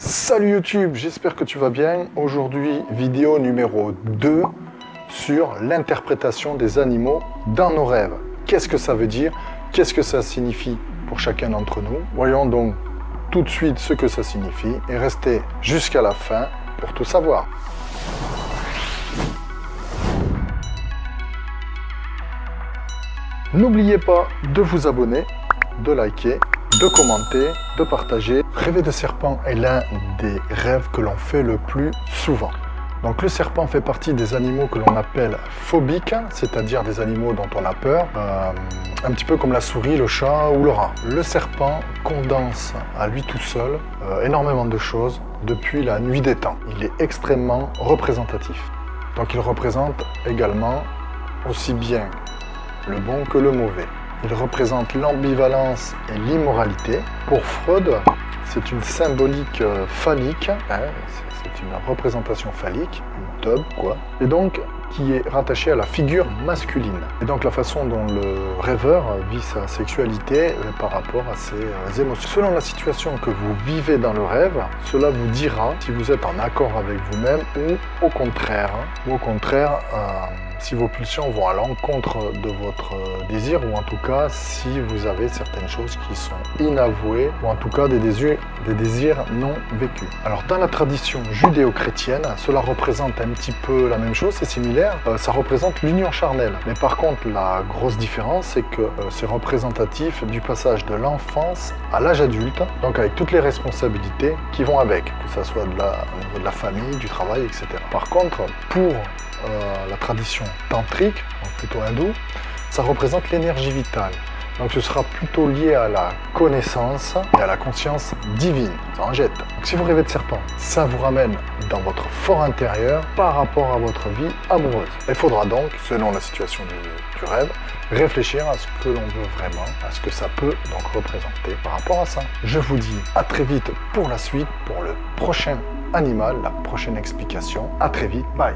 Salut YouTube, j'espère que tu vas bien. Aujourd'hui, vidéo numéro 2 sur l'interprétation des animaux dans nos rêves. Qu'est-ce que ça veut dire? Qu'est-ce que ça signifie pour chacun d'entre nous? Voyons donc tout de suite ce que ça signifie et restez jusqu'à la fin pour tout savoir. N'oubliez pas de vous abonner, de liker, de commenter, de partager. Rêver de serpent est l'un des rêves que l'on fait le plus souvent. Donc le serpent fait partie des animaux que l'on appelle phobiques, c'est-à-dire des animaux dont on a peur, un petit peu comme la souris, le chat ou le rat. Le serpent condense à lui tout seul énormément de choses depuis la nuit des temps. Il est extrêmement représentatif. Donc il représente également aussi bien le bon que le mauvais. Il représente l'ambivalence et l'immoralité. Pour Freud, c'est une symbolique phallique, c'est une représentation phallique, une teub quoi, et donc qui est rattachée à la figure masculine. Et donc la façon dont le rêveur vit sa sexualité par rapport à ses émotions. Selon la situation que vous vivez dans le rêve, cela vous dira si vous êtes en accord avec vous-même ou au contraire. Si vos pulsions vont à l'encontre de votre désir, ou en tout cas si vous avez certaines choses qui sont inavouées, ou en tout cas des désirs non vécus. Alors dans la tradition judéo-chrétienne, cela représente un petit peu la même chose, c'est similaire, ça représente l'union charnelle. Mais par contre, la grosse différence, c'est que c'est représentatif du passage de l'enfance à l'âge adulte, donc avec toutes les responsabilités qui vont avec, que ce soit au niveau de la famille, du travail, etc. Par contre, pour la tradition tantrique, donc plutôt hindoue, ça représente l'énergie vitale. Donc ce sera plutôt lié à la connaissance et à la conscience divine. Ça en jette. Donc si vous rêvez de serpent, ça vous ramène dans votre fort intérieur par rapport à votre vie amoureuse. Il faudra donc, selon la situation du rêve, réfléchir à ce que l'on veut vraiment, à ce que ça peut donc représenter par rapport à ça. Je vous dis à très vite pour la suite, pour le prochain animal, la prochaine explication. À très vite, bye.